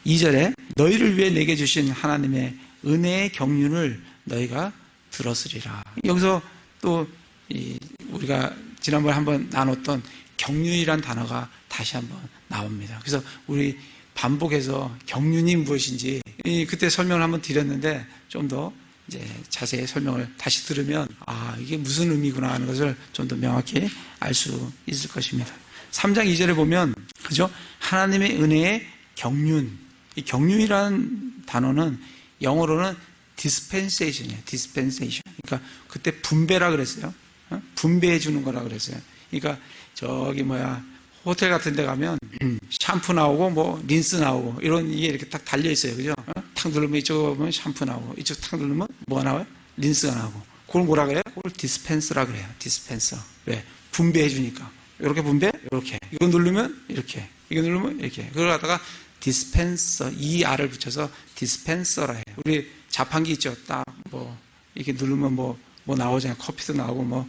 2절에 너희를 위해 내게 주신 하나님의 은혜의 경륜을 너희가 들었으리라. 여기서 또 우리가 지난번에 한번 나눴던 경륜이란 단어가 다시 한번 나옵니다. 그래서 우리 반복해서 경륜이 무엇인지 그때 설명을 한번 드렸는데 좀 더 이제 자세히 설명을 다시 들으면 이게 무슨 의미구나 하는 것을 좀 더 명확히 알 수 있을 것입니다. 3장 2절에 보면 그죠? 하나님의 은혜의 경륜. 이 경륜이라는 단어는 영어로는 dispensation이에요. dispensation. 그러니까 그때 분배라 그랬어요. 분배해 주는 거라 그랬어요. 그러니까 호텔 같은 데 가면 샴푸 나오고 뭐 린스 나오고 이런 이게 이렇게 딱 달려 있어요. 그죠? 탁 누르면 이쪽 보면 샴푸 나오고 이쪽 탁 누르면 뭐가 나와요? 린스가 나오고. 그걸 뭐라 그래요? 그걸 디스펜서라 그래요. 디스펜서. 왜? 분배해 주니까. 이렇게 분배? 이렇게. 이거 누르면 이렇게. 이거 누르면 이렇게. 그걸 갖다가 디스펜서, ER을 붙여서 디스펜서라 해요. 우리 자판기 있죠? 딱 이렇게 누르면 뭐 나오잖아요. 커피도 나오고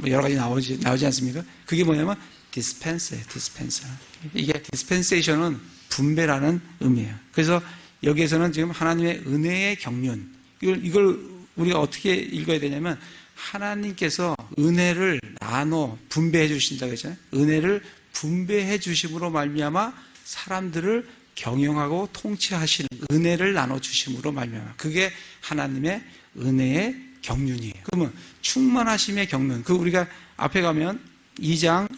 여러 가지 나오지 않습니까? 그게 뭐냐면 디스펜서예요. 디스펜서. 이게 디스펜세이션은 분배라는 의미예요. 그래서 여기에서는 지금 하나님의 은혜의 경륜. 이걸 우리가 어떻게 읽어야 되냐면 하나님께서 은혜를 나눠 분배해 주신다고 했잖아요. 은혜를 분배해 주심으로 말미암아 사람들을 경영하고 통치하시는 은혜를 나눠 주심으로 말미암아 그게 하나님의 은혜의 경륜이에요. 그러면 충만하심의 경륜. 우리가 앞에 가면 1장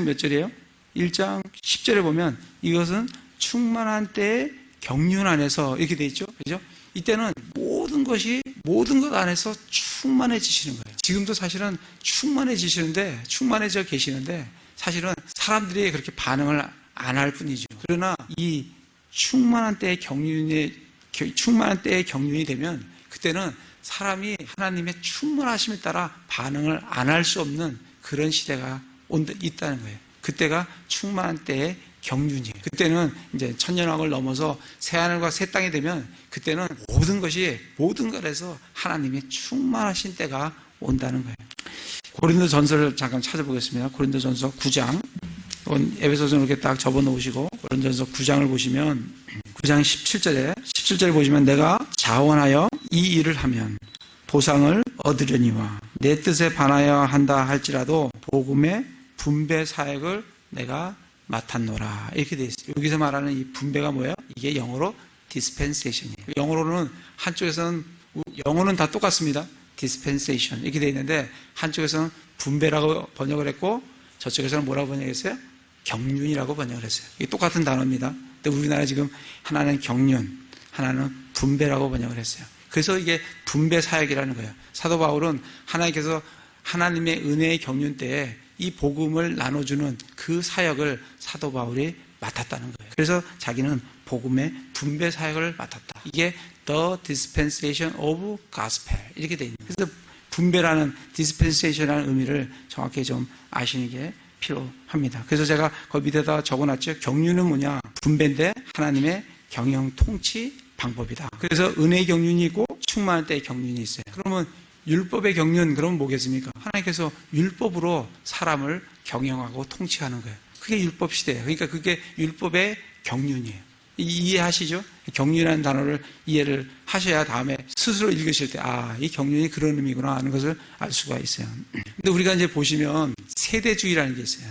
몇 절이에요? 1장 10절에 보면 이것은 충만한 때의 경륜 안에서 이렇게 돼 있죠. 그죠? 이때는 모든 것 안에서 충만해지시는 거예요. 지금도 사실은 충만해져 계시는데 사실은 사람들이 그렇게 반응을 안 할 뿐이죠. 그러나 이 충만한 때의 경륜이 되면 그때는 사람이 하나님의 충만하심에 따라 반응을 안 할 수 없는 그런 시대가 있다는 거예요. 그때가 충만한 때의 경륜이에요. 그때는 이제 천년왕을 넘어서 새하늘과 새 땅이 되면 그때는 모든 것에서 하나님의 충만하신 때가 온다는 거예요. 고린도전서를 잠깐 찾아보겠습니다. 고린도전서 9장. 에베소서는 이렇게 딱 접어놓으시고 고린도전서 9장을 보시면 9장 17절에 보시면 내가 자원하여 이 일을 하면 보상을 얻으려니와 내 뜻에 반하여 한다 할지라도 복음의 분배 사역을 내가 맡았노라. 이렇게 돼 있어요. 여기서 말하는 이 분배가 뭐예요? 이게 영어로 dispensation이에요. 영어로는 영어는 다 똑같습니다. dispensation 이렇게 돼 있는데 한쪽에서는 분배라고 번역을 했고 저쪽에서는 뭐라고 번역했어요? 경륜이라고 번역을 했어요. 이게 똑같은 단어입니다. 근데 우리나라 지금 하나는 경륜, 하나는 분배라고 번역을 했어요. 그래서 이게 분배 사역이라는 거예요. 사도 바울은 하나님께서 하나님의 은혜의 경륜 때에 이 복음을 나눠주는 그 사역을 사도 바울이 맡았다는 거예요. 그래서 자기는 복음의 분배 사역을 맡았다. 이게 the dispensation of gospel 이렇게 돼 있는 거예요. 그래서 분배라는 dispensation이라는 의미를 정확히 좀 아시는 게 필요합니다. 그래서 제가 거기 밑에다 적어놨죠. 경륜은 뭐냐? 분배인데 하나님의 경영 통치 방법이다. 그래서 은혜의 경륜이 있고 충만할 때의 경륜이 있어요. 그러면 율법의 경륜 그러면 뭐겠습니까? 하나님께서 율법으로 사람을 경영하고 통치하는 거예요. 그게 율법 시대예요. 그러니까 그게 율법의 경륜이에요. 이해하시죠? 경륜이라는 단어를 이해를 하셔야 다음에 스스로 읽으실 때 이 경륜이 그런 의미구나 하는 것을 알 수가 있어요. 근데 우리가 이제 보시면 세대주의라는 게 있어요.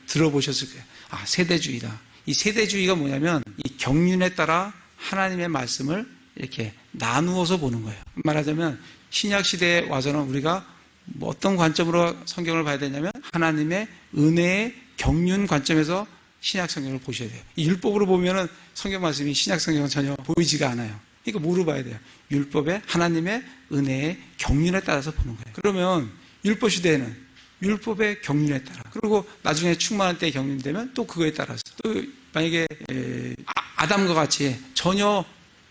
들어보셨을 거예요. 세대주의다. 이 세대주의가 뭐냐면 이 경륜에 따라 하나님의 말씀을 이렇게 나누어서 보는 거예요. 말하자면 신약 시대에 와서는 우리가 어떤 관점으로 성경을 봐야 되냐면 하나님의 은혜의 경륜 관점에서 신약 성경을 보셔야 돼요. 이 율법으로 보면은 성경 말씀이 신약 성경은 전혀 보이지가 않아요. 그러니까 뭐로 봐야 돼요? 율법의 하나님의 은혜의 경륜에 따라서 보는 거예요. 그러면 율법 시대에는 율법의 경륜에 따라 그리고 나중에 충만한 때의 경륜이 되면 또 그거에 따라서 또 만약에 아담과 같이 전혀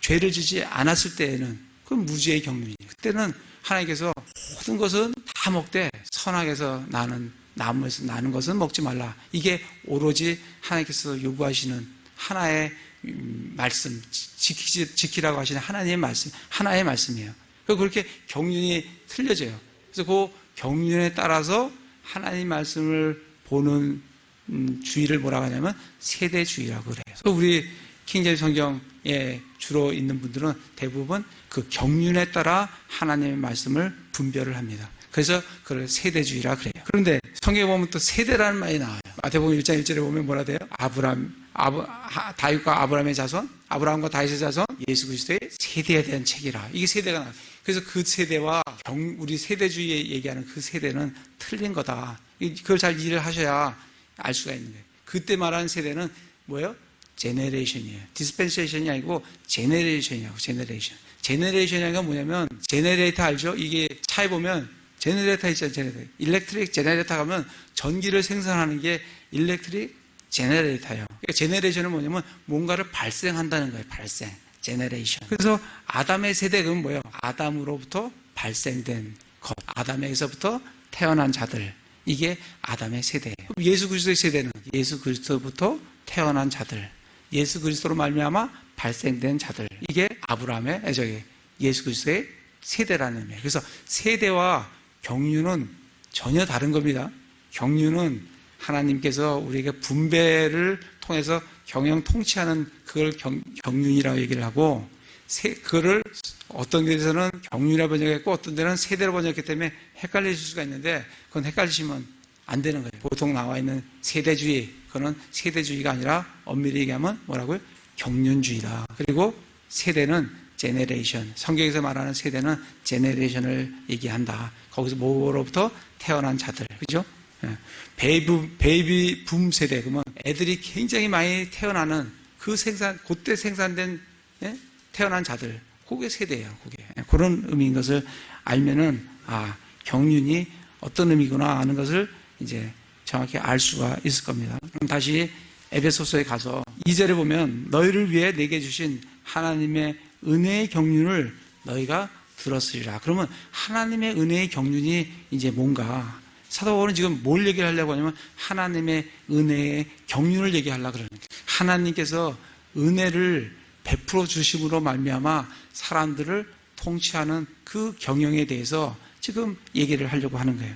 죄를 지지 않았을 때에는 그건 무죄의 경륜이에요. 그때는 하나님께서 모든 것은 다 먹되 선악에서 나는 나무에서 나는 것은 먹지 말라. 이게 오로지 하나님께서 요구하시는 하나의 말씀, 지키라고 하시는 하나님의 말씀, 하나의 말씀이에요. 그렇게 경륜이 틀려져요. 그래서 그 경륜에 따라서 하나님 말씀을 보는 주의를 뭐라고 하냐면 세대주의라고 그래요. 그래서 우리 킹제임스 성경에 주로 있는 분들은 대부분 그 경륜에 따라 하나님의 말씀을 분별을 합니다. 그래서 그걸 세대주의라 그래요. 그런데 성경에 보면 또 세대라는 말이 나와요. 마태복음 1장 1절에 보면 뭐라 돼요? 다윗과 아브라함의 자손, 아브라함과 다윗의 자손, 예수 그리스도의 세대에 대한 책이라. 이게 세대가 나와요. 그래서 그 세대와 우리 세대주의에 얘기하는 그 세대는 틀린 거다. 그걸 잘 이해를 하셔야 알 수가 있는 거예요. 그때 말하는 세대는 뭐예요? 제네레이션이에요. 디스펜세이션이 아니고 제네레이션이라고. 제네레이션이가 뭐냐면 제네레이터 알죠? 이게 차에 보면 제네레이터 있잖아요. 제네레이터. 일렉트릭 제네레이터 가면 전기를 생산하는 게 일렉트릭 제네레이터예요. 그러니까 제네레이션은 뭐냐면 뭔가를 발생한다는 거예요. 발생. 제네레이션. 그래서 아담의 세대가 뭐예요? 아담으로부터 발생된 것. 아담에서부터 태어난 자들. 이게 아담의 세대예요. 예수 그리스도의 세대는 예수 그리스도부터 태어난 자들. 예수 그리스도로 말미암아 발생된 자들. 이게 아브라함의 예수 그리스도의 세대라는 의미예요. 그래서 세대와 경륜은 전혀 다른 겁니다. 경륜은 하나님께서 우리에게 분배를 통해서 경영 통치하는 그걸 경륜이라고 얘기를 하고, 그거를 어떤 데서는 경륜이라고 번역했고 어떤 데는 세대로 번역했기 때문에 헷갈리실 수가 있는데, 그건 헷갈리시면 안 되는 거예요. 보통 나와 있는 세대주의, 그거는 세대주의가 아니라 엄밀히 얘기하면 뭐라고요? 경륜주의다. 그리고 세대는 제네레이션, 성경에서 말하는 세대는 제네레이션을 얘기한다. 거기서 뭐로부터 태어난 자들, 그죠? 베이비 붐 세대, 그러면 애들이 굉장히 많이 태어나는 그때 생산된, 태어난 자들, 그게 세대예요. 그게. 그런 의미인 것을 알면은, 경륜이 어떤 의미구나 하는 것을 이제 정확히 알 수가 있을 겁니다. 그럼 다시 에베소서에 가서 2절에 보면 너희를 위해 내게 주신 하나님의 은혜의 경륜을 너희가 들었으리라. 그러면 하나님의 은혜의 경륜이 이제 뭔가, 사도 바울은 지금 뭘 얘기를 하려고 하냐면 하나님의 은혜의 경륜을 얘기하려고 그러는 거예요. 하나님께서 은혜를 베풀어 주심으로 말미암아 사람들을 통치하는 그 경영에 대해서 지금 얘기를 하려고 하는 거예요.